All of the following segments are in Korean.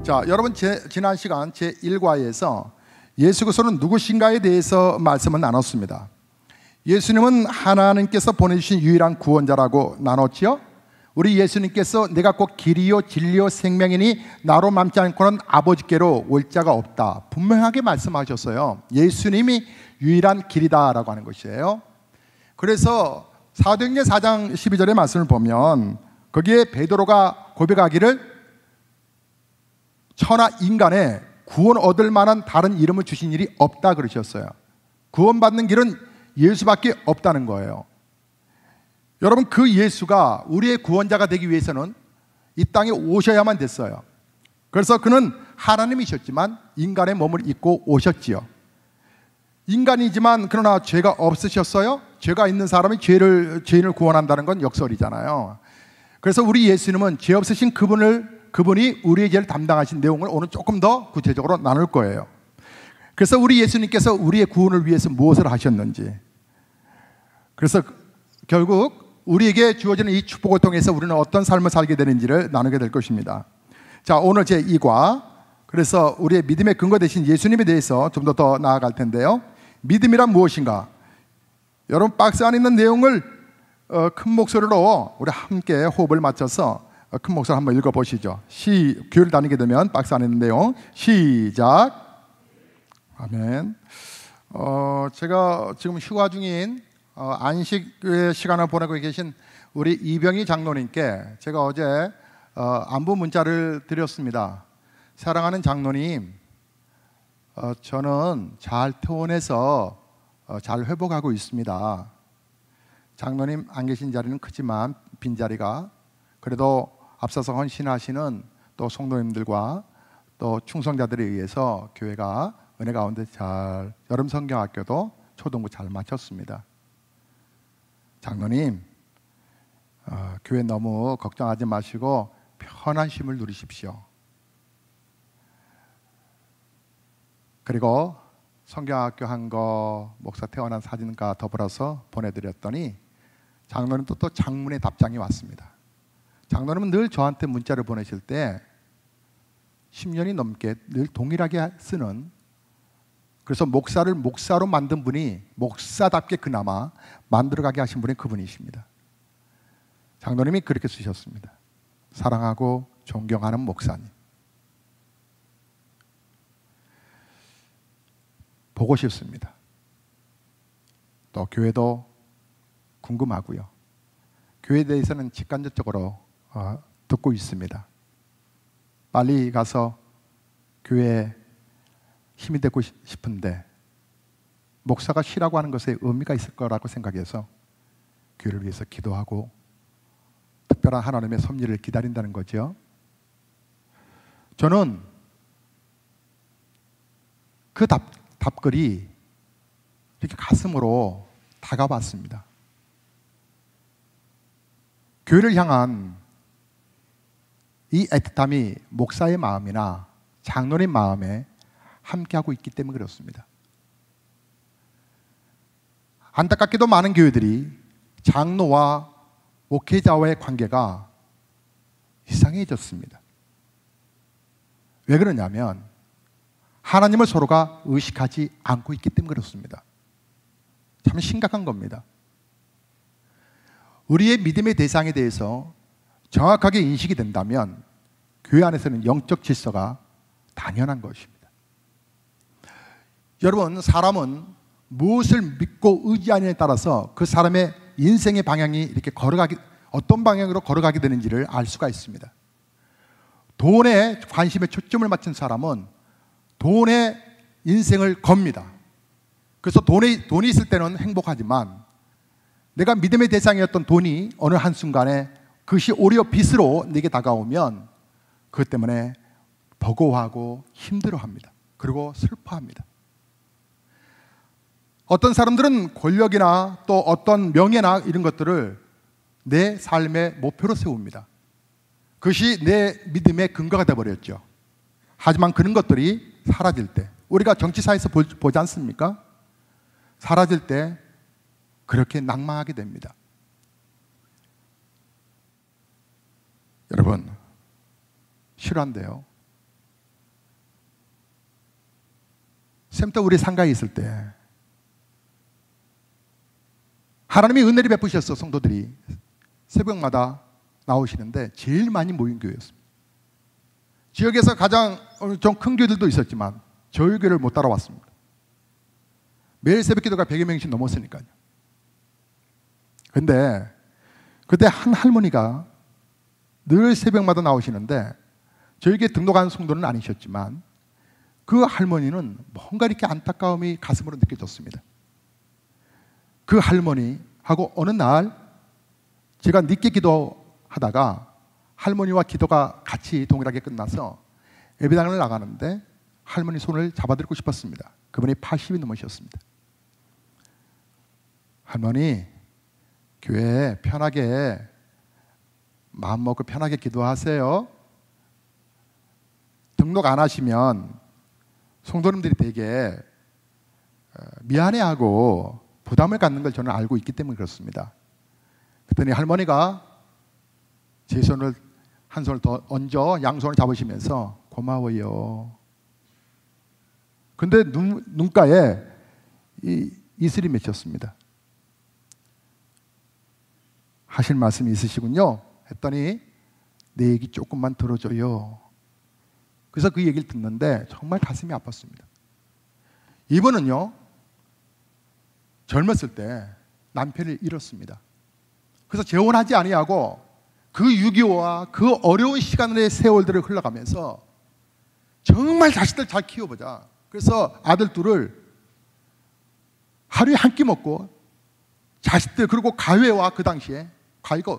자, 여러분 지난 시간 제1과에서 예수 그리스도는 누구신가에 대해서 말씀을 나눴습니다. 예수님은 하나님께서 보내주신 유일한 구원자라고 나눴죠. 우리 예수님께서 내가 곧 길이요 진리요 생명이니 나로 맘지 않고는 아버지께로 올 자가 없다, 분명하게 말씀하셨어요. 예수님이 유일한 길이다라고 하는 것이에요. 그래서 사도행전 4장 12절의 말씀을 보면 거기에 베드로가 고백하기를 천하 인간에 구원 얻을 만한 다른 이름을 주신 일이 없다 그러셨어요. 구원받는 길은 예수밖에 없다는 거예요. 여러분, 그 예수가 우리의 구원자가 되기 위해서는 이 땅에 오셔야만 됐어요. 그래서 그는 하나님이셨지만 인간의 몸을 입고 오셨지요. 인간이지만 그러나 죄가 없으셨어요. 죄가 있는 사람이 죄인을 구원한다는 건 역설이잖아요. 그래서 우리 예수님은 죄 없으신 그분이 우리의 죄를 담당하신 내용을 오늘 조금 더 구체적으로 나눌 거예요. 그래서 우리 예수님께서 우리의 구원을 위해서 무엇을 하셨는지, 그래서 결국 우리에게 주어지는 이 축복을 통해서 우리는 어떤 삶을 살게 되는지를 나누게 될 것입니다. 자, 오늘 제2과, 그래서 우리의 믿음의 근거 되신 예수님에 대해서 좀 더 나아갈 텐데요. 믿음이란 무엇인가? 여러분, 박스 안에 있는 내용을 큰 목소리로 우리 함께 호흡을 맞춰서 큰 목소리로 한번 읽어보시죠. 교회를 다니게 되면 박스 안에 있는 내용 시작. 아멘. 제가 지금 휴가 중인 안식의 시간을 보내고 계신 우리 이병희 장로님께 제가 어제 안부 문자를 드렸습니다. 사랑하는 장로님, 저는 잘 퇴원해서 잘 회복하고 있습니다. 장로님 안 계신 자리는 크지만 빈자리가, 그래도 앞서서 헌신하시는 또 성도님들과 또 충성자들에 의해서 교회가 은혜 가운데 잘, 여름 성경학교도 초등부 잘 마쳤습니다. 장로님, 교회 너무 걱정하지 마시고 편한 쉼을 누리십시오. 그리고 성경학교 한 거 목사 태어난 사진과 더불어서 보내드렸더니 장로님 또 장문의 답장이 왔습니다. 장로님은 늘 저한테 문자를 보내실 때 10년이 넘게 늘 동일하게 쓰는, 그래서 목사를 목사로 만든 분이 목사답게 그나마 만들어가게 하신 분이 그분이십니다. 장로님이 그렇게 쓰셨습니다. 사랑하고 존경하는 목사님, 보고 싶습니다. 또 교회도 궁금하고요. 교회에 대해서는 직간접적으로 듣고 있습니다. 빨리 가서 교회에 힘이 되고 싶은데 목사가 쉬라고 하는 것에 의미가 있을 거라고 생각해서 교회를 위해서 기도하고 특별한 하나님의 섭리를 기다린다는 거죠. 저는 그 답글이 이렇게 가슴으로 다가왔습니다. 교회를 향한 이 애틋함이 목사의 마음이나 장로의 마음에 함께하고 있기 때문에 그렇습니다. 안타깝게도 많은 교회들이 장로와 목회자와의 관계가 이상해졌습니다. 왜 그러냐면 하나님을 서로가 의식하지 않고 있기 때문에 그렇습니다. 참 심각한 겁니다. 우리의 믿음의 대상에 대해서 정확하게 인식이 된다면 교회 안에서는 영적 질서가 당연한 것입니다. 여러분, 사람은 무엇을 믿고 의지하느냐에 따라서 그 사람의 인생의 방향이 이렇게 어떤 방향으로 걸어가게 되는지를 알 수가 있습니다. 돈에 관심에 초점을 맞춘 사람은 돈에 인생을 겁니다. 그래서 돈이 있을 때는 행복하지만 내가 믿음의 대상이었던 돈이 어느 한순간에 그것이 오히려 빚으로 내게 다가오면 그것 때문에 버거워하고 힘들어합니다. 그리고 슬퍼합니다. 어떤 사람들은 권력이나 또 어떤 명예나 이런 것들을 내 삶의 목표로 세웁니다. 그것이 내 믿음의 근거가 되어버렸죠. 하지만 그런 것들이 사라질 때, 우리가 정치사에서 보지 않습니까? 사라질 때 그렇게 낭망하게 됩니다. 여러분, 실화인데요. 샘터 우리 상가에 있을 때 하나님이 은혜를 베푸셨어. 성도들이 새벽마다 나오시는데 제일 많이 모인 교회였습니다. 지역에서 가장 좀 큰 교회들도 있었지만 저희 교회를 못 따라왔습니다. 매일 새벽 기도가 100여 명씩 넘었으니까요. 근데 그때 한 할머니가 늘 새벽마다 나오시는데 저희 교회 등록한 성도는 아니셨지만 그 할머니는 뭔가 이렇게 안타까움이 가슴으로 느껴졌습니다. 그 할머니하고 어느 날 제가 늦게 기도하다가 할머니와 기도가 같이 동일하게 끝나서 예배당을 나가는데 할머니 손을 잡아드리고 싶었습니다. 그분이 80이 넘으셨습니다. 할머니, 교회에 편하게 마음 먹고 편하게 기도하세요. 등록 안 하시면 성도님들이 되게 미안해하고 부담을 갖는 걸 저는 알고 있기 때문에 그렇습니다. 그랬더니 할머니가 제 손을 한 손을 더 얹어 양손을 잡으시면서 고마워요. 근데 눈가에 이슬이 맺혔습니다. 하실 말씀이 있으시군요 했더니 내 얘기 조금만 들어줘요. 그래서 그 얘기를 듣는데 정말 가슴이 아팠습니다. 이분은요 젊었을 때 남편을 잃었습니다. 그래서 재혼하지 아니하고 그 6.25와 그 어려운 시간의 세월들을 흘러가면서 정말 자식들 잘 키워보자. 그래서 아들 둘을 하루에 한 끼 먹고 자식들 그리고 가회와 그 당시에 가위가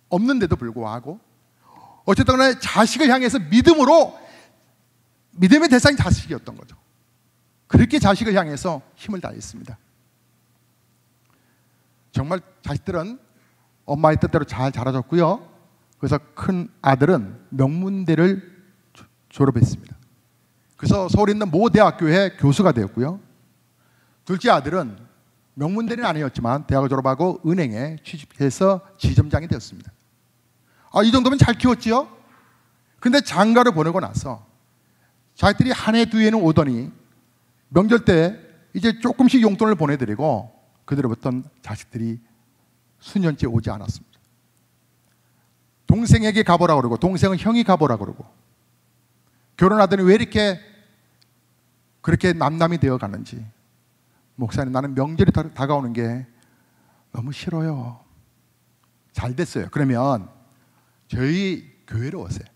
없는데도 불구하고 어쨌든 간에 자식을 향해서 믿음의 대상이 자식이었던 거죠. 그렇게 자식을 향해서 힘을 다했습니다. 정말 자식들은 엄마의 뜻대로 잘 자라졌고요. 그래서 큰 아들은 명문대를 졸업했습니다. 그래서 서울에 있는 모 대학교의 교수가 되었고요. 둘째 아들은 명문대는 아니었지만 대학을 졸업하고 은행에 취직해서 지점장이 되었습니다. 이 정도면 잘 키웠지요? 근데 장가를 보내고 나서 자기들이 한 해 두 해는 오더니 명절 때 이제 조금씩 용돈을 보내드리고 그들로부터 자식들이 수년째 오지 않았습니다. 동생에게 가보라 그러고 동생은 형이 가보라 그러고 결혼하더니 왜 이렇게 그렇게 남남이 되어 가는지. 목사님, 나는 명절이 다가오는 게 너무 싫어요. 잘 됐어요. 그러면 저희 교회로 오세요.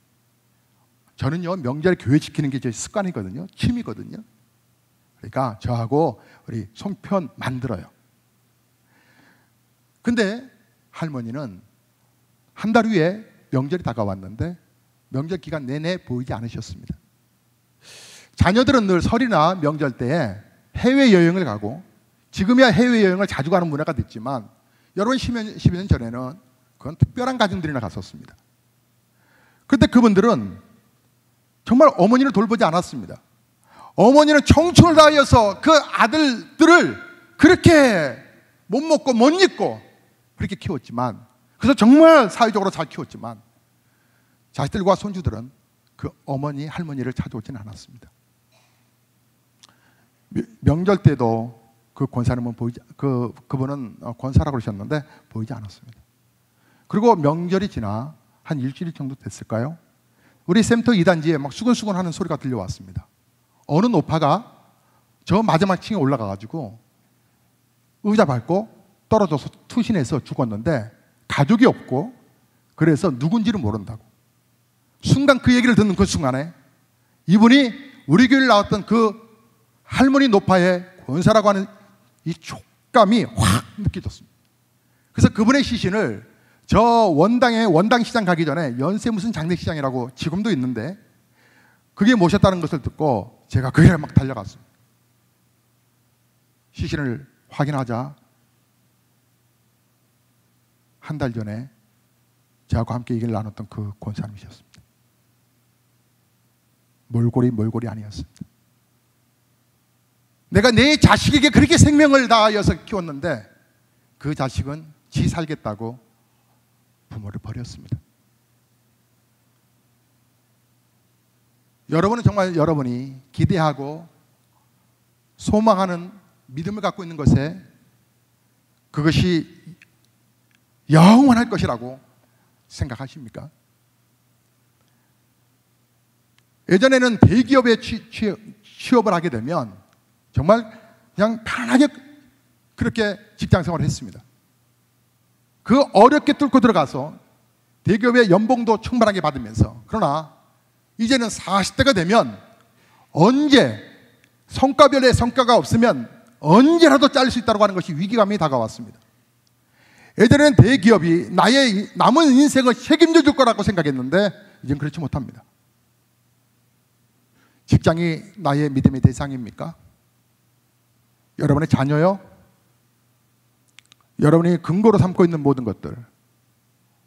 저는요 명절에 교회 지키는 게 제 습관이거든요. 취미거든요. 그러니까 저하고 우리 송편 만들어요. 근데 할머니는 한 달 후에 명절이 다가왔는데 명절 기간 내내 보이지 않으셨습니다. 자녀들은 늘 설이나 명절 때에 해외여행을 가고 지금이야 해외여행을 자주 가는 문화가 됐지만 여러분 10여 년 전에는 그건 특별한 가정들이나 갔었습니다. 그런데 그분들은 정말 어머니를 돌보지 않았습니다. 어머니는 청춘을 다하여서 그 아들들을 그렇게 못 먹고 못 입고 그렇게 키웠지만, 그래서 정말 사회적으로 잘 키웠지만 자식들과 손주들은 그 어머니 할머니를 찾아오지는 않았습니다. 명절 때도 그 권사님은 그분은 권사라고 그러셨는데 보이지 않았습니다. 그리고 명절이 지나 한 일주일 정도 됐을까요? 우리 샘터 2단지에 막 수근수근 하는 소리가 들려왔습니다. 어느 노파가 저 마지막 층에 올라가가지고 의자 밟고 떨어져서 투신해서 죽었는데 가족이 없고 그래서 누군지를 모른다고. 순간 그 얘기를 듣는 그 순간에 이분이 우리 교회를 나왔던 그 할머니 노파의 권사라고 하는 이 촉감이 확 느껴졌습니다. 그래서 그분의 시신을 저 원당 시장 가기 전에 연세 무슨 장례시장이라고 지금도 있는데 그게 모셨다는 것을 듣고 제가 그 길에 막 달려갔습니다. 시신을 확인하자 한 달 전에 저하고 함께 얘기를 나눴던 그 권사님이셨습니다. 몰골이 아니었습니다. 내가 내 자식에게 그렇게 생명을 다하여서 키웠는데 그 자식은 지 살겠다고 부모를 버렸습니다. 여러분은 정말 여러분이 기대하고 소망하는 믿음을 갖고 있는 것에 그것이 영원할 것이라고 생각하십니까? 예전에는 대기업에 취업을 하게 되면 정말 그냥 편하게 그렇게 직장 생활을 했습니다. 그 어렵게 뚫고 들어가서 대기업의 연봉도 충분하게 받으면서, 그러나 이제는 40대가 되면 언제 성과별의 성과가 없으면 언제라도 잘릴 수 있다고 하는 것이 위기감이 다가왔습니다. 예전에는 대기업이 나의 남은 인생을 책임져 줄 거라고 생각했는데 이제는 그렇지 못합니다. 직장이 나의 믿음의 대상입니까? 여러분의 자녀요? 여러분이 근거로 삼고 있는 모든 것들,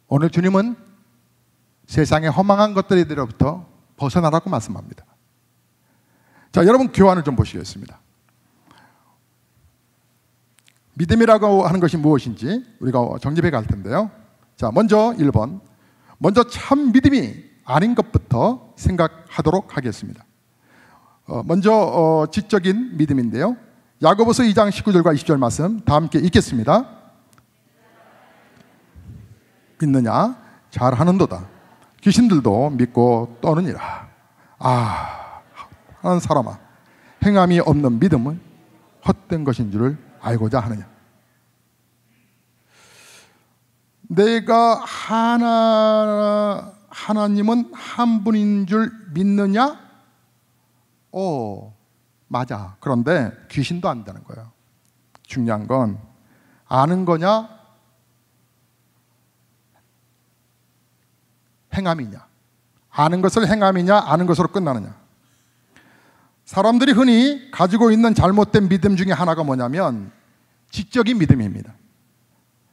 오늘 주님은 세상의 허망한 것들로부터 벗어나라고 말씀합니다. 자, 여러분 교환을 좀 보시겠습니다. 믿음이라고 하는 것이 무엇인지 우리가 정립해 갈 텐데요. 자, 먼저 1번, 먼저 참 믿음이 아닌 것부터 생각하도록 하겠습니다. 먼저 지적인 믿음인데요. 야고보서 2장 19절과 20절 말씀 다 함께 읽겠습니다. 믿느냐? 잘하는도다. 귀신들도 믿고 떠느니라. 하는 사람아, 행함이 없는 믿음은 헛된 것인 줄을 알고자 하느냐. 내가 하나님은 한 분인 줄 믿느냐? 맞아. 그런데 귀신도 안다는 거예요. 중요한 건 아는 거냐, 행함이냐. 아는 것을 행함이냐, 아는 것으로 끝나느냐. 사람들이 흔히 가지고 있는 잘못된 믿음 중에 하나가 뭐냐면 지적인 믿음입니다.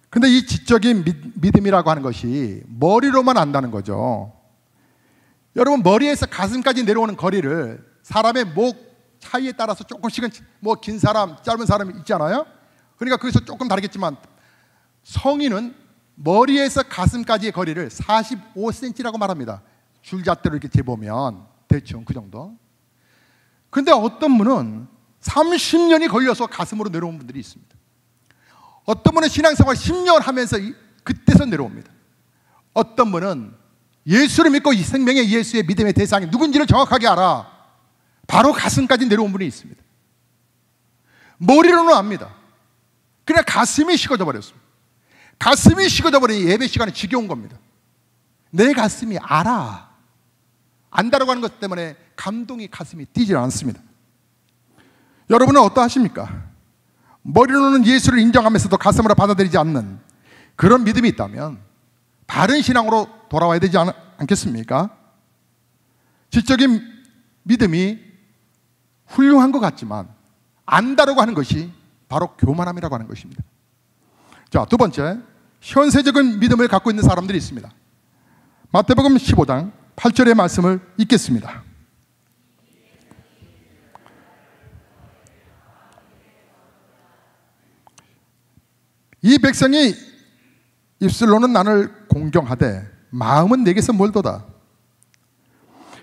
근데 이 지적인 믿음이라고 하는 것이 머리로만 안다는 거죠. 여러분, 머리에서 가슴까지 내려오는 거리를 사람의 목 차이에 따라서 조금씩은 뭐 긴 사람, 짧은 사람이 있잖아요. 그러니까 거기서 조금 다르겠지만 성인은 머리에서 가슴까지의 거리를 45cm라고 말합니다. 줄잣대로 이렇게 재보면 대충 그 정도. 근데 어떤 분은 30년이 걸려서 가슴으로 내려온 분들이 있습니다. 어떤 분은 신앙생활 10년 하면서 그때서 내려옵니다. 어떤 분은 예수를 믿고 이 생명의 예수의 믿음의 대상이 누군지를 정확하게 알아. 바로 가슴까지 내려온 분이 있습니다. 머리로는 압니다. 그냥 가슴이 식어져 버렸습니다. 가슴이 식어져 버리니 예배 시간이 지겨운 겁니다. 내 가슴이 알아. 안다라고 하는 것 때문에 감동이 가슴이 뛰지 않습니다. 여러분은 어떠하십니까? 머리로는 예수를 인정하면서도 가슴으로 받아들이지 않는 그런 믿음이 있다면 바른 신앙으로 돌아와야 되지 않겠습니까? 지적인 믿음이 훌륭한 것 같지만 안다라고 하는 것이 바로 교만함이라고 하는 것입니다. 자, 두 번째, 현세적인 믿음을 갖고 있는 사람들이 있습니다. 마태복음 15장 8절의 말씀을 읽겠습니다. 이 백성이 입술로는 나를 공경하되 마음은 내게서 멀도다.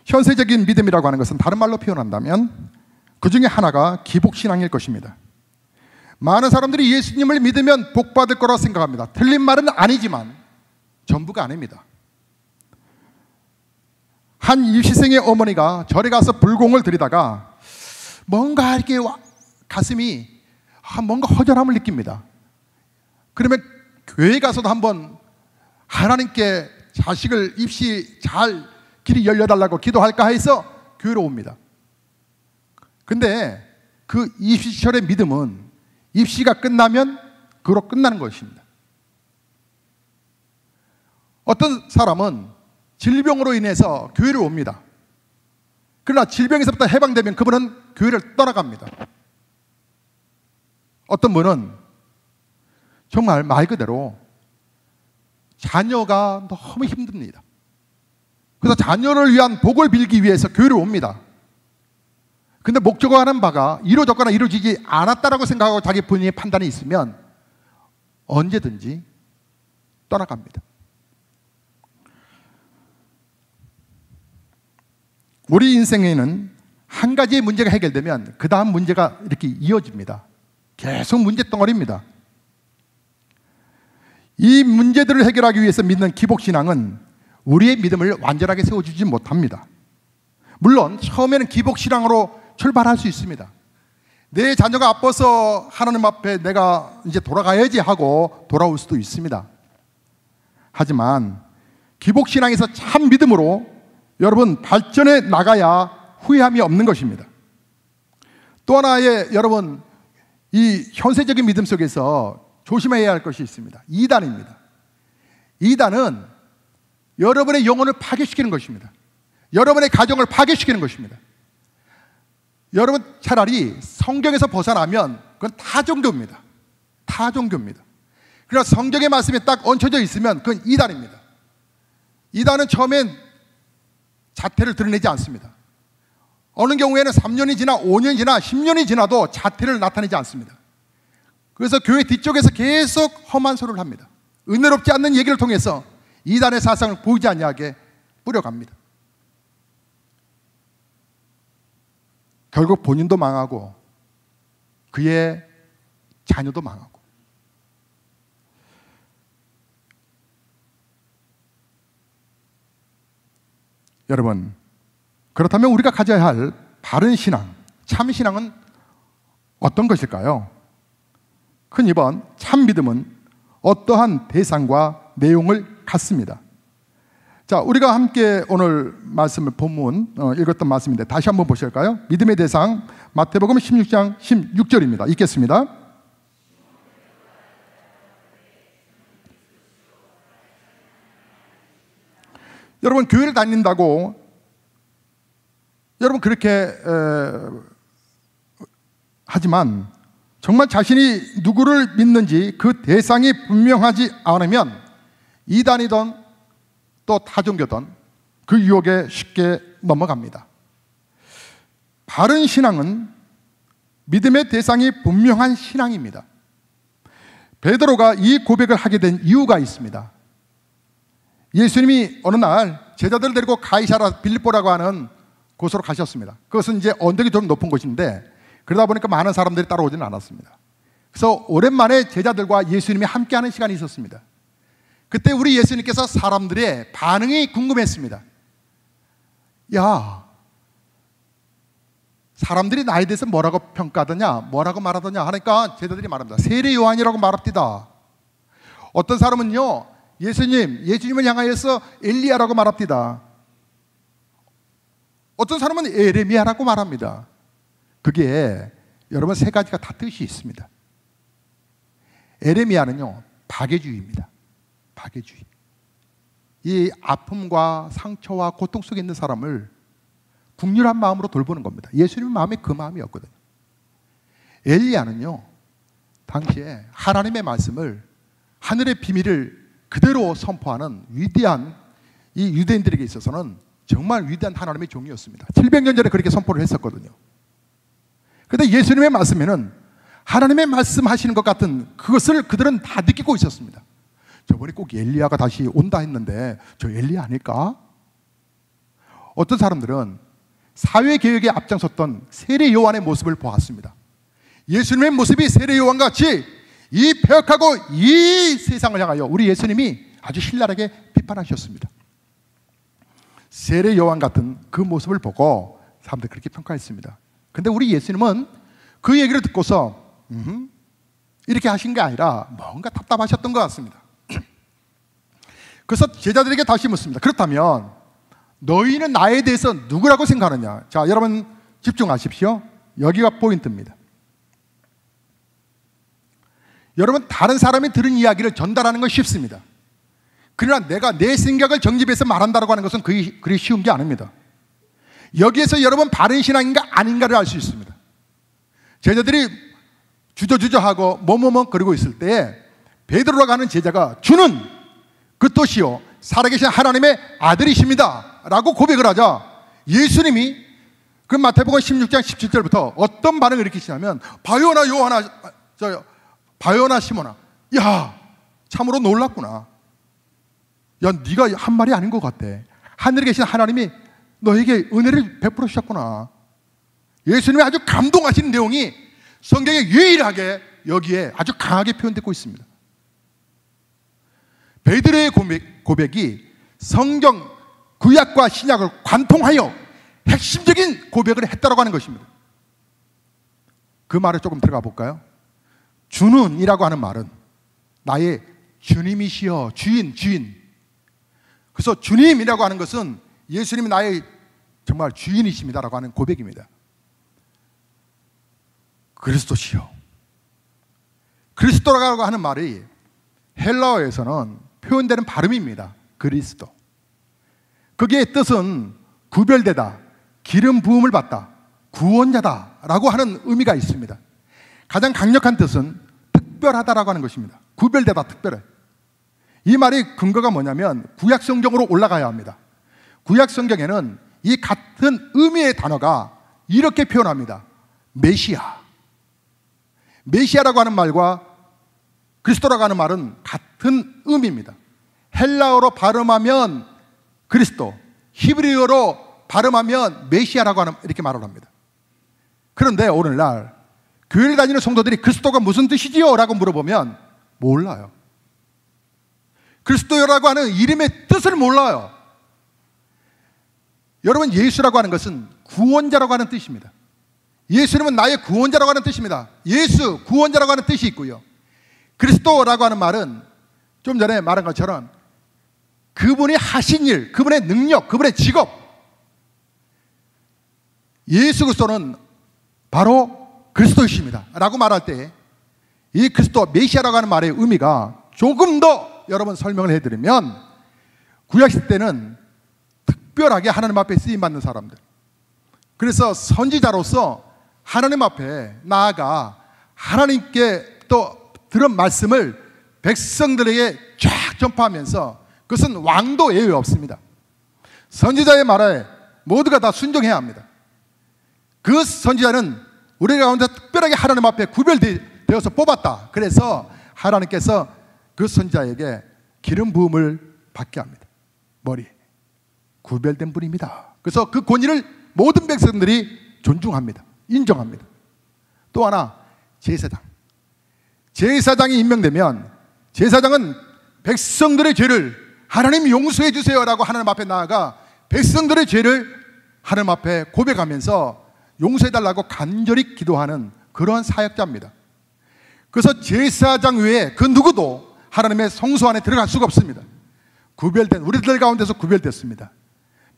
현세적인 믿음이라고 하는 것은 다른 말로 표현한다면 그 중에 하나가 기복신앙일 것입니다. 많은 사람들이 예수님을 믿으면 복받을 거라고 생각합니다. 틀린 말은 아니지만 전부가 아닙니다. 한 입시생의 어머니가 절에 가서 불공을 드리다가 뭔가 이렇게 가슴이 뭔가 허전함을 느낍니다. 그러면 교회 가서도 한번 하나님께 자식을 입시 잘 길이 열려달라고 기도할까 해서 교회로 옵니다. 근데 그 입시철의 믿음은 입시가 끝나면 그로 끝나는 것입니다. 어떤 사람은 질병으로 인해서 교회를 옵니다. 그러나 질병에서부터 해방되면 그분은 교회를 떠나갑니다. 어떤 분은 정말 말 그대로 자녀가 너무 힘듭니다. 그래서 자녀를 위한 복을 빌기 위해서 교회를 옵니다. 근데 목적어하는 바가 이루어졌거나 이루어지지 않았다라고 생각하고 자기 본인의 판단이 있으면 언제든지 떠나갑니다. 우리 인생에는 한 가지의 문제가 해결되면 그 다음 문제가 이렇게 이어집니다. 계속 문제 덩어리입니다. 이 문제들을 해결하기 위해서 믿는 기복신앙은 우리의 믿음을 완전하게 세워주지 못합니다. 물론 처음에는 기복신앙으로 출발할 수 있습니다. 내 자녀가 아파서 하나님 앞에 내가 이제 돌아가야지 하고 돌아올 수도 있습니다. 하지만 기복신앙에서 참 믿음으로 여러분 발전해 나가야 후회함이 없는 것입니다. 또 하나의 여러분 이 현세적인 믿음 속에서 조심해야 할 것이 있습니다. 이단입니다. 이단은 여러분의 영혼을 파괴시키는 것입니다. 여러분의 가정을 파괴시키는 것입니다. 여러분 차라리 성경에서 벗어나면 그건 타종교입니다. 타종교입니다. 그러나 성경의 말씀에 딱 얹혀져 있으면 그건 이단입니다. 이단은 처음엔 자태를 드러내지 않습니다. 어느 경우에는 3년이 지나 5년이 지나 10년이 지나도 자태를 나타내지 않습니다. 그래서 교회 뒤쪽에서 계속 험한 소리를 합니다. 은혜롭지 않는 얘기를 통해서 이단의 사상을 보이지 않게 뿌려갑니다. 결국 본인도 망하고 그의 자녀도 망하고. 여러분, 그렇다면 우리가 가져야 할 바른 신앙, 참 신앙은 어떤 것일까요? 큰 2번, 참 믿음은 어떠한 대상과 내용을 갖습니다. 자, 우리가 함께 오늘 말씀을 본문 읽었던 말씀인데 다시 한번 보실까요? 믿음의 대상 마태복음 16장 16절입니다. 읽겠습니다. 여러분 교회를 다닌다고 여러분 그렇게 하지만 정말 자신이 누구를 믿는지 그 대상이 분명하지 않으면 이단이든 또 타종교든 그 유혹에 쉽게 넘어갑니다. 바른 신앙은 믿음의 대상이 분명한 신앙입니다. 베드로가 이 고백을 하게 된 이유가 있습니다. 예수님이 어느 날 제자들을 데리고 가이사라 빌립보라고 하는 곳으로 가셨습니다. 그것은 이제 언덕이 좀 높은 곳인데 그러다 보니까 많은 사람들이 따라오지는 않았습니다. 그래서 오랜만에 제자들과 예수님이 함께하는 시간이 있었습니다. 그때 우리 예수님께서 사람들의 반응이 궁금했습니다. 야, 사람들이 나에 대해서 뭐라고 평가하더냐, 뭐라고 말하더냐 하니까 제자들이 말합니다. 세례 요한이라고 말합니다. 어떤 사람은요, 예수님을 향하여서 엘리야라고 말합니다. 어떤 사람은 에레미야라고 말합니다. 그게 여러분 세 가지가 다 뜻이 있습니다. 에레미야는요, 박애주의입니다. 박애주의. 이 아픔과 상처와 고통 속에 있는 사람을 국률한 마음으로 돌보는 겁니다. 예수님의 마음에 그 마음이었거든요. 엘리야는요, 당시에 하나님의 말씀을, 하늘의 비밀을 그대로 선포하는 위대한 이 유대인들에게 있어서는 정말 위대한 하나님의 종이었습니다. 700년 전에 그렇게 선포를 했었거든요. 그런데 예수님의 말씀에는 하나님의 말씀하시는 것 같은 그것을 그들은 다 느끼고 있었습니다. 저번에 꼭 엘리야가 다시 온다 했는데 저 엘리야 아닐까? 어떤 사람들은 사회개혁에 앞장섰던 세례 요한의 모습을 보았습니다. 예수님의 모습이 세례 요한같이 이 폐역하고 이 세상을 향하여 우리 예수님이 아주 신랄하게 비판하셨습니다. 세례 요한 같은 그 모습을 보고 사람들이 그렇게 평가했습니다. 근데 우리 예수님은 그 얘기를 듣고서 이렇게 하신 게 아니라 뭔가 답답하셨던 것 같습니다. 그래서 제자들에게 다시 묻습니다. 그렇다면 너희는 나에 대해서 누구라고 생각하느냐? 자, 여러분 집중하십시오. 여기가 포인트입니다. 여러분 다른 사람이 들은 이야기를 전달하는 건 쉽습니다. 그러나 내가 내 생각을 정립해서 말한다고 하는 것은 그리 쉬운 게 아닙니다. 여기에서 여러분 바른 신앙인가 아닌가를 알 수 있습니다. 제자들이 주저주저하고 뭐뭐뭐 그러고 있을 때에 베드로라고 하는 제자가 주는 그것이요 살아계신 하나님의 아들이십니다 라고 고백을 하자 예수님이 그 마태복음 16장 17절부터 어떤 반응을 일으키시냐면 바요나 요하나 바요나 시몬아, 야 참으로 놀랐구나. 야 네가 한 말이 아닌 것 같아. 하늘에 계신 하나님이 너에게 은혜를 베풀어 주셨구나. 예수님이 아주 감동하시는 내용이 성경에 유일하게 여기에 아주 강하게 표현되고 있습니다. 베드로의 고백이 성경 구약과 신약을 관통하여 핵심적인 고백을 했다라고 하는 것입니다. 그 말을 조금 들어가 볼까요? 주는이라고 하는 말은 나의 주님이시여, 주인. 그래서 주님이라고 하는 것은 예수님이 나의 정말 주인이십니다라고 하는 고백입니다. 그리스도시여. 그리스도라고 하는 말이 헬라어에서는 표현되는 발음입니다. 그리스도. 그게 뜻은 구별되다, 기름 부음을 받다, 구원자다 라고 하는 의미가 있습니다. 가장 강력한 뜻은 특별하다라고 하는 것입니다. 구별되다, 특별해. 이 말의 근거가 뭐냐면 구약 성경으로 올라가야 합니다. 구약 성경에는 이 같은 의미의 단어가 이렇게 표현합니다. 메시아. 메시아라고 하는 말과 그리스도라고 하는 말은 같은 의미입니다. 헬라어로 발음하면 그리스도, 히브리어로 발음하면 메시아라고 하는 이렇게 말을 합니다. 그런데 오늘날 교회를 다니는 성도들이 그리스도가 무슨 뜻이지요? 라고 물어보면 몰라요. 그리스도라고 하는 이름의 뜻을 몰라요. 여러분, 예수라고 하는 것은 구원자라고 하는 뜻입니다. 예수님은 나의 구원자라고 하는 뜻입니다. 예수, 구원자라고 하는 뜻이 있고요. 그리스도라고 하는 말은 좀 전에 말한 것처럼 그분이 하신 일, 그분의 능력, 그분의 직업. 예수 그리스도는 바로 그리스도이십니다 라고 말할 때 이 그리스도, 메시아라고 하는 말의 의미가 조금 더 여러분 설명을 해드리면, 구약시대 때는 특별하게 하나님 앞에 쓰임받는 사람들, 그래서 선지자로서 하나님 앞에 나아가 하나님께 또 들은 말씀을 백성들에게 쫙 전파하면서, 그것은 왕도 예외 없습니다. 선지자의 말에 모두가 다 순종해야 합니다. 그 선지자는 우리 가운데 특별하게 하나님 앞에 구별되어서 뽑았다. 그래서 하나님께서 그 선지자에게 기름 부음을 받게 합니다. 머리에. 구별된 분입니다. 그래서 그 권위를 모든 백성들이 존중합니다. 인정합니다. 또 하나, 제사장. 제사장이 임명되면 제사장은 백성들의 죄를 하나님 용서해 주세요 라고 하나님 앞에 나아가 백성들의 죄를 하나님 앞에 고백하면서 용서해 달라고 간절히 기도하는 그러한 사역자입니다. 그래서 제사장 외에 그 누구도 하나님의 성소 안에 들어갈 수가 없습니다. 구별된, 우리들 가운데서 구별됐습니다.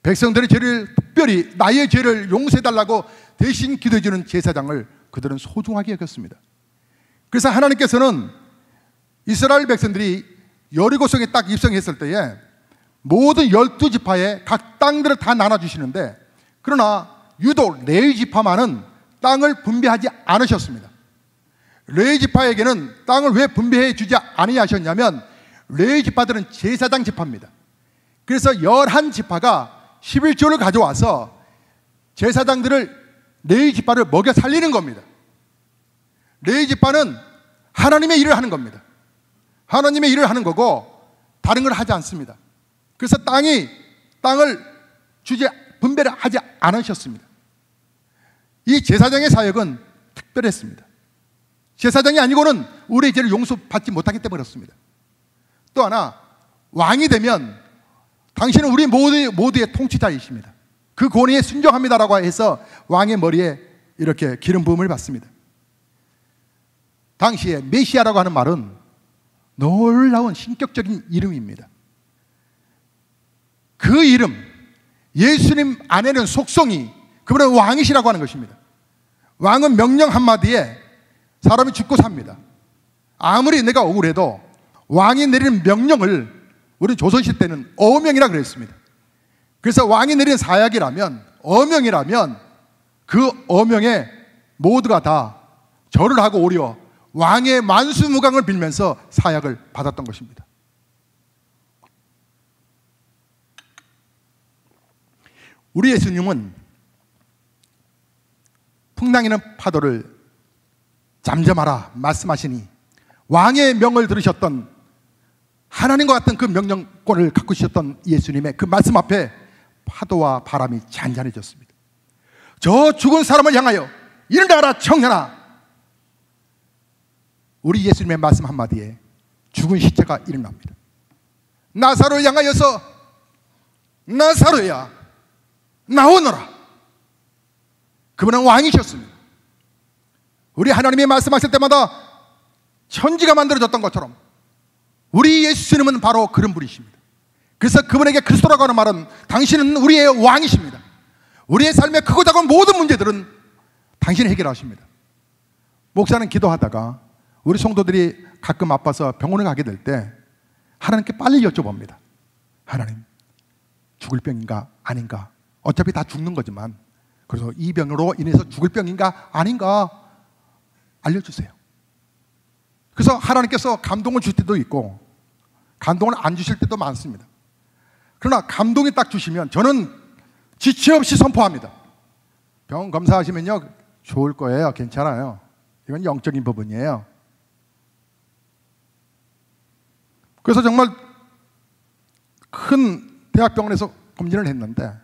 백성들의 죄를, 특별히 나의 죄를 용서해 달라고 대신 기도해 주는 제사장을 그들은 소중하게 여겼습니다. 그래서 하나님께서는 이스라엘 백성들이 여리고성에 딱 입성했을 때에 모든 12지파에 각 땅들을 다 나눠주시는데, 그러나 유독 레위 지파만은 땅을 분배하지 않으셨습니다. 레위 지파에게는 땅을 왜 분배해 주지 아니하셨냐면, 레위 지파들은 제사장 지파입니다. 그래서 11지파가 11조를 가져와서 제사장들을, 레위 지파를 먹여 살리는 겁니다. 레위 지파는 하나님의 일을 하는 겁니다. 하나님의 일을 하는 거고 다른 걸 하지 않습니다. 그래서 땅을 분배를 하지 않으셨습니다. 이 제사장의 사역은 특별했습니다. 제사장이 아니고는 우리의 죄를 용서받지 못하기 때문에 그렇습니다. 또 하나, 왕이 되면 당신은 우리 모두의 통치자이십니다. 그 권위에 순종합니다라고 해서 왕의 머리에 이렇게 기름 부음을 받습니다. 당시에 메시아라고 하는 말은 놀라운 신격적인 이름입니다. 그 이름, 예수님 안에는 속성이, 그분은 왕이시라고 하는 것입니다. 왕은 명령 한마디에 사람이 죽고 삽니다. 아무리 내가 억울해도 왕이 내리는 명령을, 우리 조선시대 때는 어명이라 그랬습니다. 그래서 왕이 내린 사약이라면, 어명이라면 그 어명에 모두가 다 절을 하고 오려 왕의 만수무강을 빌면서 사약을 받았던 것입니다. 우리 예수님은 풍랑이는 파도를 잠잠하라 말씀하시니, 왕의 명을 들으셨던, 하나님과 같은 그 명령권을 갖고 계셨던 예수님의 그 말씀 앞에 파도와 바람이 잔잔해졌습니다. 저 죽은 사람을 향하여 일어나라 청년아. 우리 예수님의 말씀 한마디에 죽은 시체가 일어납니다. 나사로를 향하여서 나사로야 나오너라. 그분은 왕이셨습니다. 우리 하나님이 말씀하실 때마다 천지가 만들어졌던 것처럼 우리 예수님은 바로 그런 분이십니다. 그래서 그분에게 그리스도라고 하는 말은 당신은 우리의 왕이십니다. 우리의 삶의 크고 작은 모든 문제들은 당신이 해결하십니다. 목사는 기도하다가 우리 성도들이 가끔 아파서 병원에 가게 될 때 하나님께 빨리 여쭤봅니다. 하나님, 죽을 병인가 아닌가? 어차피 다 죽는 거지만 그래서 이 병으로 인해서 죽을 병인가 아닌가 알려주세요. 그래서 하나님께서 감동을 줄 때도 있고 감동을 안 주실 때도 많습니다. 그러나 감동이 딱 주시면 저는 지체 없이 선포합니다. 병 검사하시면요 좋을 거예요. 괜찮아요. 이건 영적인 부분이에요. 그래서 정말 큰 대학병원에서 검진을 했는데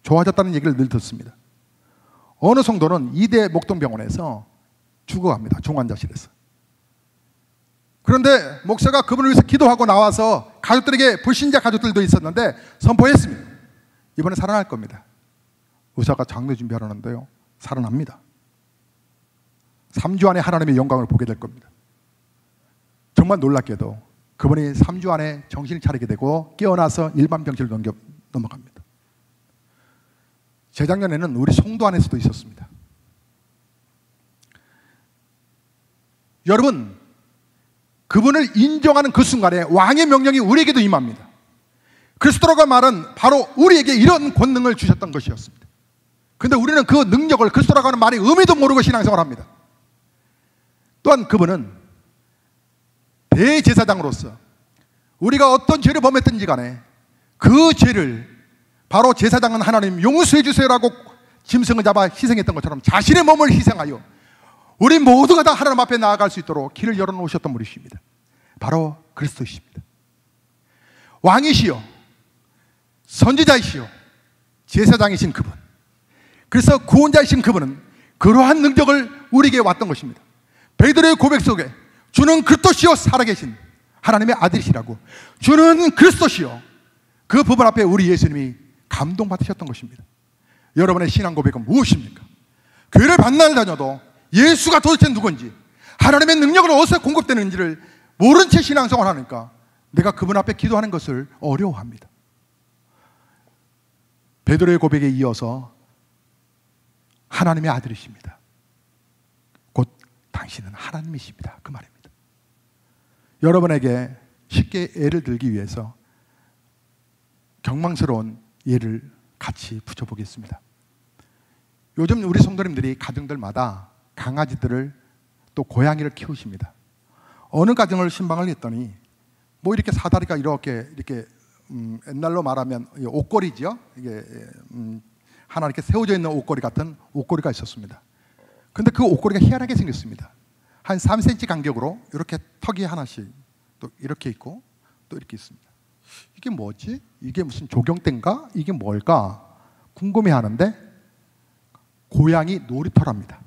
좋아졌다는 얘기를 늘 듣습니다. 어느 성도는 이대 목동병원에서 죽어갑니다. 중환자실에서. 그런데 목사가 그분을 위해서 기도하고 나와서 가족들에게, 불신자 가족들도 있었는데 선포했습니다. 이번에 살아날 겁니다. 의사가 장례 준비하려는데요 살아납니다. 3주 안에 하나님의 영광을 보게 될 겁니다. 정말 놀랍게도 그분이 3주 안에 정신을 차리게 되고 깨어나서 일반 병실로 넘어갑니다. 재작년에는 우리 송도 안에서도 있었습니다. 여러분, 그분을 인정하는 그 순간에 왕의 명령이 우리에게도 임합니다. 그리스도라고 말은 바로 우리에게 이런 권능을 주셨던 것이었습니다. 그런데 우리는 그 능력을, 그리스도라고 하는 말의 의미도 모르고 신앙생활을 합니다. 또한 그분은 대제사장으로서 우리가 어떤 죄를 범했든지 간에 그 죄를 바로 제사장은 하나님 용서해 주세요라고 짐승을 잡아 희생했던 것처럼 자신의 몸을 희생하여 우리 모두가 다 하나님 앞에 나아갈 수 있도록 길을 열어놓으셨던 분이십니다. 바로 그리스도이십니다. 왕이시여 선지자이시여 제사장이신 그분, 그래서 구원자이신 그분은 그러한 능력을 우리에게 왔던 것입니다. 베드로의 고백 속에 주는 그리스도시요 살아계신 하나님의 아들이시라고, 주는 그리스도시요, 그 부분 앞에 우리 예수님이 감동받으셨던 것입니다. 여러분의 신앙 고백은 무엇입니까? 교회를 반날 다녀도 예수가 도대체 누군지, 하나님의 능력을 어디서 공급되는지를 모른 채 신앙생활을 하니까 내가 그분 앞에 기도하는 것을 어려워합니다. 베드로의 고백에 이어서 하나님의 아들이십니다. 곧 당신은 하나님이십니다. 그 말입니다. 여러분에게 쉽게 예를 들기 위해서 경망스러운 예를 같이 붙여보겠습니다. 요즘 우리 성도님들이 가정들마다 강아지들을 또 고양이를 키우십니다. 어느 가정을 신방을 했더니 뭐 이렇게 사다리가 이렇게 옛날로 말하면 옷걸이죠. 이게 하나 이렇게 세워져 있는 옷걸이 같은 옷걸이가 있었습니다. 근데 그 옷걸이가 희한하게 생겼습니다. 한 3cm 간격으로 이렇게 턱이 하나씩 또 이렇게 있고 또 이렇게 있습니다. 이게 뭐지? 이게 무슨 조경대인가? 이게 뭘까? 궁금해하는데 고양이 놀이터랍니다.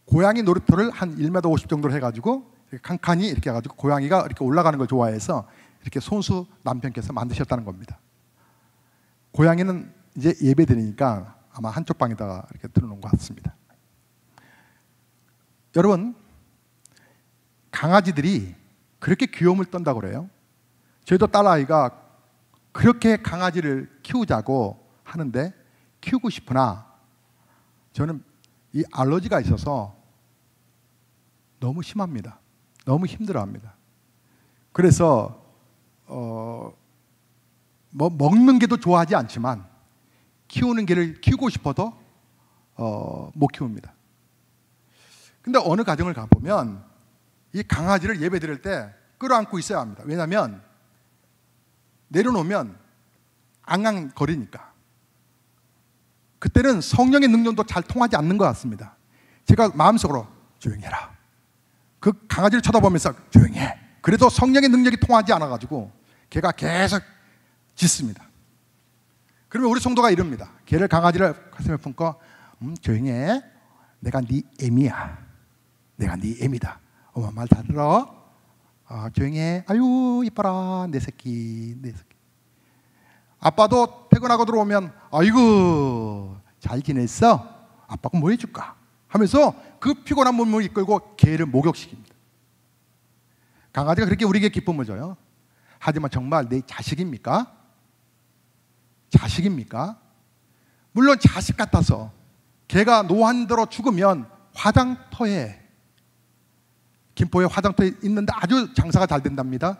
고양이 놀이터를 한 1m 50 정도로 해가지고 칸칸이 이렇게 해가지고 고양이가 이렇게 올라가는 걸 좋아해서 이렇게 손수 남편께서 만드셨다는 겁니다. 고양이는 이제 예배 드리니까 아마 한쪽 방에다가 이렇게 들어놓은 것 같습니다. 여러분, 강아지들이 그렇게 귀여움을 떤다고 그래요. 저희도 딸아이가 그렇게 강아지를 키우자고 하는데 키우고 싶으나 저는 이 알러지가 있어서 너무 심합니다. 너무 힘들어합니다. 그래서 뭐 먹는 게도 좋아하지 않지만 키우는 개를 키우고 싶어도 못 키웁니다. 근데 어느 가정을 가보면 이 강아지를 예배 드릴 때 끌어안고 있어야 합니다. 왜냐하면 내려놓으면 앙앙거리니까. 그때는 성령의 능력도 잘 통하지 않는 것 같습니다. 제가 마음속으로 조용히 해라, 그 강아지를 쳐다보면서 조용히 해. 그래도 성령의 능력이 통하지 않아가지고 걔가 계속 짖습니다. 그러면 우리 성도가 이럽니다. 개를 강아지를 가슴에 품고 조용히 해. 내가 네 애미야. 내가 네 애미다. 엄마 말 다 들어. 조용히 해. 아유 이뻐라 내 새끼 내 새끼. 아빠도 퇴근하고 들어오면 아이고 잘 지냈어? 아빠가 뭐 해줄까? 하면서 그 피곤한 몸을 이끌고 개를 목욕시킵니다. 강아지가 그렇게 우리에게 기쁨을 줘요. 하지만 정말 내 자식입니까? 자식입니까? 물론 자식 같아서 개가 노안들어 죽으면 화장터에, 김포에 화장터에 있는데 아주 장사가 잘 된답니다.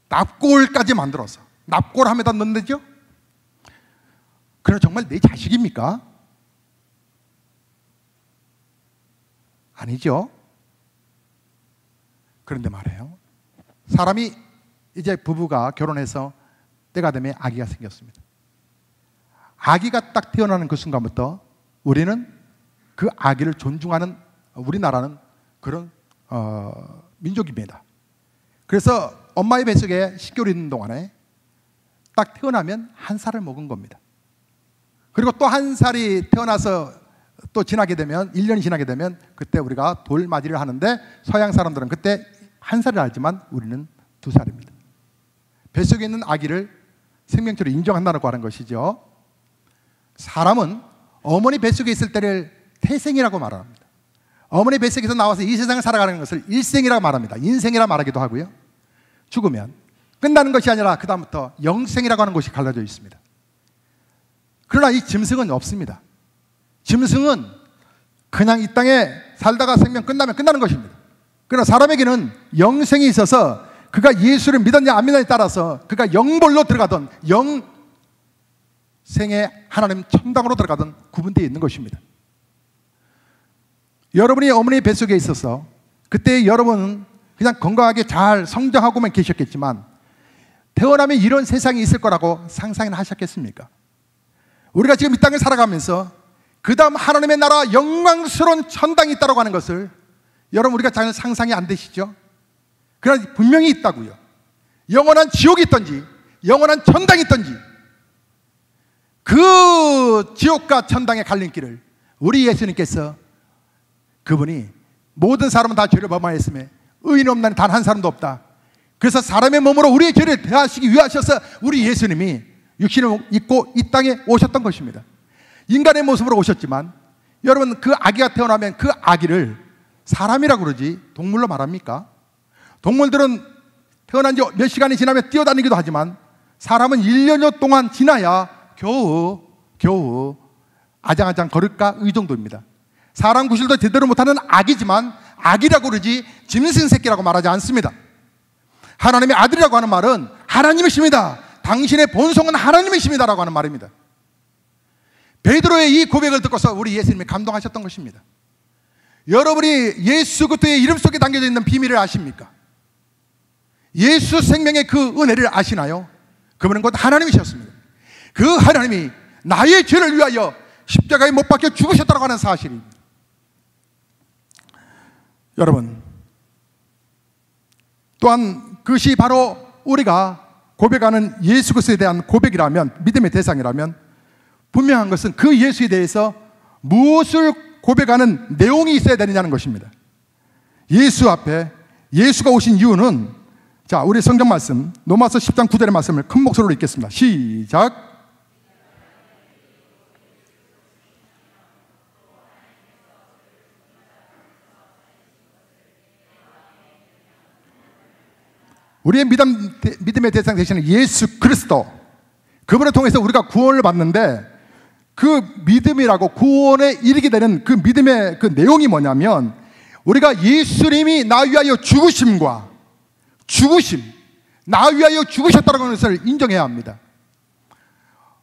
납골까지 만들어서 납골 함에다 넣는다죠? 그럼 정말 내 자식입니까? 아니죠. 그런데 말이에요, 사람이 이제 부부가 결혼해서 때가 되면 아기가 생겼습니다. 아기가 딱 태어나는 그 순간부터 우리는 그 아기를 존중하는, 우리나라는 그런 민족입니다. 그래서 엄마의 뱃속에 10개월 있는 동안에 딱 태어나면 한 살을 먹은 겁니다. 그리고 또 한 살이 태어나서 또 지나게 되면, 1년이 지나게 되면 그때 우리가 돌맞이를 하는데, 서양 사람들은 그때 한 살을 알지만 우리는 2살입니다. 뱃속에 있는 아기를 생명체로 인정한다고 하는 것이죠. 사람은 어머니 뱃속에 있을 때를 태생이라고 말합니다. 어머니 뱃속에서 나와서 이 세상을 살아가는 것을 일생이라고 말합니다. 인생이라 말하기도 하고요. 죽으면 끝나는 것이 아니라 그 다음부터 영생이라고 하는 것이 갈라져 있습니다. 그러나 이 짐승은 없습니다. 짐승은 그냥 이 땅에 살다가 생명 끝나면 끝나는 것입니다. 그러나 사람에게는 영생이 있어서 그가 예수를 믿었냐 안 믿었냐에 따라서 그가 영벌로 들어가든 영생의 하나님 천당으로 들어가든 구분되어 있는 것입니다. 여러분이 어머니 뱃속에 있어서 그때 여러분은 그냥 건강하게 잘 성장하고만 계셨겠지만 태어나면 이런 세상이 있을 거라고 상상이나 하셨겠습니까? 우리가 지금 이 땅을 살아가면서 그 다음 하나님의 나라 영광스러운 천당이 있다고 하는 것을 여러분 우리가 잘 상상이 안 되시죠? 그러나 분명히 있다고요. 영원한 지옥이 있든지 영원한 천당이 있든지 그 지옥과 천당의 갈림길을 우리 예수님께서, 그분이 모든 사람은 다 죄를 범하였으며 의인 없나니 단 한 사람도 없다. 그래서 사람의 몸으로 우리의 죄를 대하시기 위하셔서 우리 예수님이 육신을 입고 이 땅에 오셨던 것입니다. 인간의 모습으로 오셨지만 여러분 그 아기가 태어나면 그 아기를 사람이라고 그러지 동물로 말합니까? 동물들은 태어난 지 몇 시간이 지나면 뛰어다니기도 하지만 사람은 1년여 동안 지나야 겨우 아장아장 걸을까 이 정도입니다. 사람 구실도 제대로 못하는 아기지만 아기라고 그러지 짐승 새끼라고 말하지 않습니다. 하나님의 아들이라고 하는 말은 하나님이십니다. 당신의 본성은 하나님이십니다라고 하는 말입니다. 베드로의 이 고백을 듣고서 우리 예수님이 감동하셨던 것입니다. 여러분이 예수 그리스도의 이름 속에 담겨져 있는 비밀을 아십니까? 예수 생명의 그 은혜를 아시나요? 그분은 곧 하나님이셨습니다. 그 하나님이 나의 죄를 위하여 십자가에 못 박혀 죽으셨다고 하는 사실입니다. 여러분, 또한 그것이 바로 우리가 고백하는 예수 그리스도에 대한 고백이라면, 믿음의 대상이라면 분명한 것은 그 예수에 대해서 무엇을 고백하는 내용이 있어야 되느냐는 것입니다. 예수 앞에 예수가 오신 이유는, 자, 우리 성경 말씀 로마서 10장 9절의 말씀을 큰 목소리로 읽겠습니다. 시작. 우리의 믿음의 대상 되시는 예수 그리스도, 그분을 통해서 우리가 구원을 받는데, 그 믿음이라고 구원에 이르게 되는 그 믿음의 그 내용이 뭐냐면, 우리가 예수님이 나 위하여 죽으심, 나 위하여 죽으셨다는 것을 인정해야 합니다.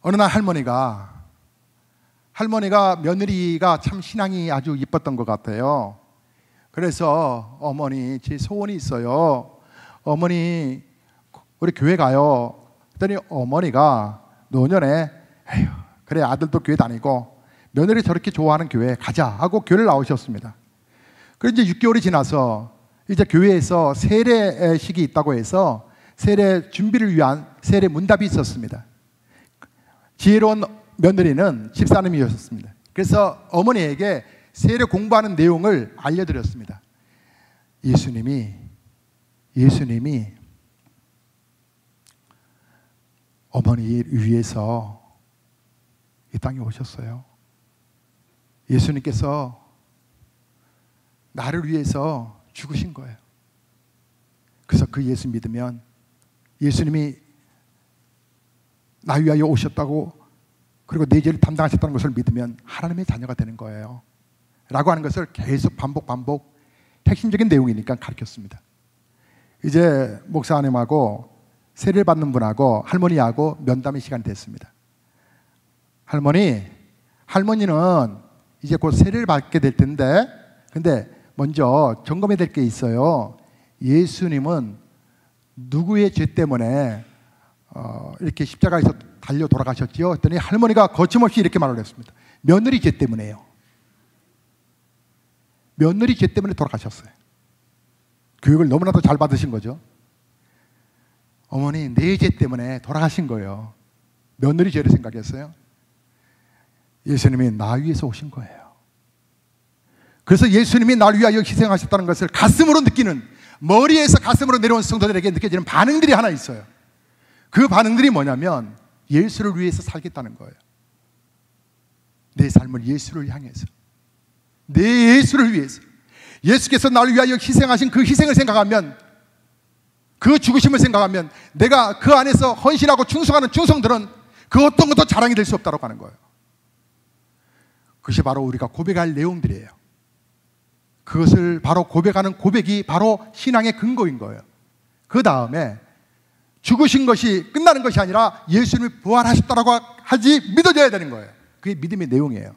어느 날 할머니가 며느리가 참 신앙이 아주 이뻤던 것 같아요. 그래서 어머니, 제 소원이 있어요. 어머니, 우리 교회 가요. 그랬더니 어머니가 노년에, 에휴, 그래 아들도 교회 다니고 며느리 저렇게 좋아하는 교회 가자 하고 교회를 나오셨습니다. 그런데 이제 6개월이 지나서 이제 교회에서 세례식이 있다고 해서 세례 준비를 위한 세례 문답이 있었습니다. 지혜로운 며느리는 집사님이었습니다. 그래서 어머니에게 세례 공부하는 내용을 알려드렸습니다. 예수님이 어머니 위해서 이 땅에 오셨어요. 예수님께서 나를 위해서 죽으신 거예요. 그래서 그 예수 믿으면, 예수님이 나 위하여 오셨다고, 그리고 내 죄를 담당하셨다는 것을 믿으면 하나님의 자녀가 되는 거예요 라고 하는 것을 계속 반복 핵심적인 내용이니까 가르쳤습니다. 이제 목사님하고 세례를 받는 분하고 할머니하고 면담의 시간이 됐습니다. 할머니는 이제 곧 세례를 받게 될 텐데, 근데 먼저 점검해야 될 게 있어요. 예수님은 누구의 죄 때문에 이렇게 십자가에서 달려 돌아가셨지요? 했더니 할머니가 거침없이 이렇게 말을 했습니다. 며느리 죄 때문에요. 며느리 죄 때문에 돌아가셨어요. 교육을 너무나도 잘 받으신 거죠. 어머니, 내 죄 때문에 돌아가신 거예요. 며느리 죄를 생각했어요. 예수님이 나 위해서 오신 거예요. 그래서 예수님이 나를 위하여 희생하셨다는 것을 가슴으로 느끼는, 머리에서 가슴으로 내려온 성도들에게 느껴지는 반응들이 하나 있어요. 그 반응들이 뭐냐면 예수를 위해서 살겠다는 거예요. 내 삶을 예수를 향해서, 내 예수를 위해서, 예수께서 나를 위하여 희생하신 그 희생을 생각하면, 그 죽으심을 생각하면 내가 그 안에서 헌신하고 충성하는 충성들은 그 어떤 것도 자랑이 될 수 없다고 하는 거예요. 그것이 바로 우리가 고백할 내용들이에요. 그것을 바로 고백하는 고백이 바로 신앙의 근거인 거예요. 그 다음에 죽으신 것이 끝나는 것이 아니라 예수님이 부활하셨다고 하지 믿어져야 되는 거예요. 그게 믿음의 내용이에요.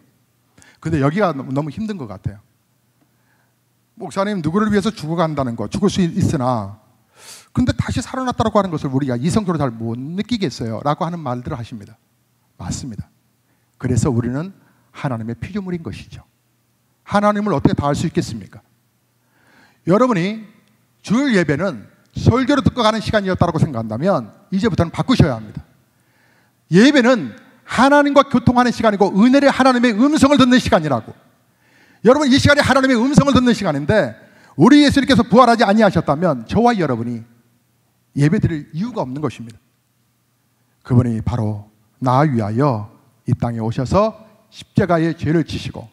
근데 여기가 너무 힘든 것 같아요. 목사님, 누구를 위해서 죽어간다는 거, 죽을 수 있으나 근데 다시 살아났다고 하는 것을 우리가 이성적으로 잘 못 느끼겠어요 라고 하는 말들을 하십니다. 맞습니다. 그래서 우리는 하나님의 피조물인 것이죠. 하나님을 어떻게 다 알 수 있겠습니까? 여러분이 주일 예배는 설교로 듣고 가는 시간이었다고 생각한다면 이제부터는 바꾸셔야 합니다. 예배는 하나님과 교통하는 시간이고 은혜를, 하나님의 음성을 듣는 시간이라고. 여러분, 이 시간이 하나님의 음성을 듣는 시간인데 우리 예수님께서 부활하지 아니하셨다면 저와 여러분이 예배 드릴 이유가 없는 것입니다. 그분이 바로 나 위하여 이 땅에 오셔서 십자가의 죄를 지시고,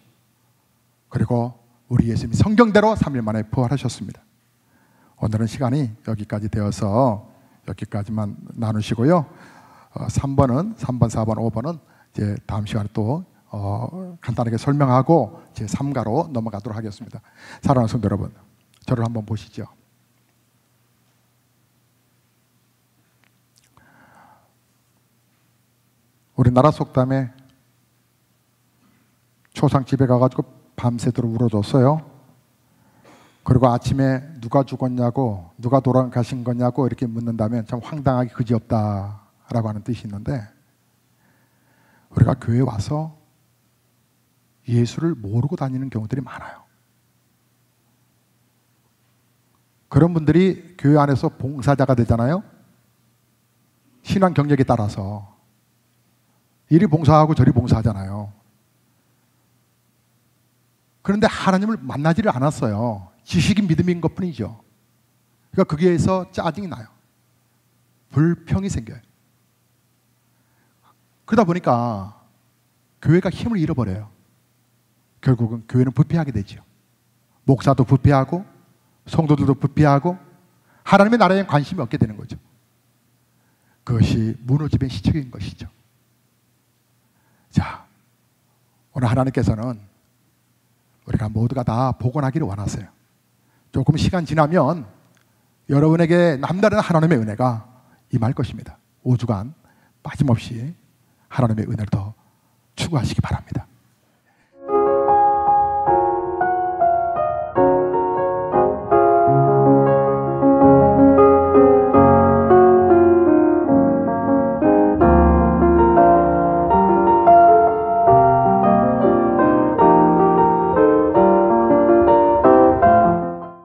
그리고 우리 예수님이 성경대로 3일 만에 부활하셨습니다. 오늘은 시간이 여기까지 되어서 여기까지만 나누시고요. 3번, 4번, 5번은 이제 다음 시간에 또 간단하게 설명하고 제 3가로 넘어가도록 하겠습니다. 사랑하는 성도 여러분, 저를 한번 보시죠. 우리나라 속담에 초상 집에 가가지고 밤새도록 울어줬어요. 그리고 아침에 누가 죽었냐고, 누가 돌아가신 거냐고 이렇게 묻는다면 참 황당하게 그지없다라고 하는 뜻이 있는데, 우리가 교회에 와서 예수를 모르고 다니는 경우들이 많아요. 그런 분들이 교회 안에서 봉사자가 되잖아요. 신앙 경력에 따라서 이리 봉사하고 저리 봉사하잖아요. 그런데 하나님을 만나지를 않았어요. 지식인 믿음인 것뿐이죠. 그러니까 거기에서 짜증이 나요. 불평이 생겨요. 그러다 보니까 교회가 힘을 잃어버려요. 결국은 교회는 부패하게 되죠. 목사도 부패하고 성도들도 부패하고 하나님의 나라에 관심이 없게 되는 거죠. 그것이 무너짐의 시초인 것이죠. 자, 오늘 하나님께서는 우리가 모두가 다 복원하기를 원하세요. 조금 시간 지나면 여러분에게 남다른 하나님의 은혜가 임할 것입니다. 5주간 빠짐없이 하나님의 은혜를 더 추구하시기 바랍니다.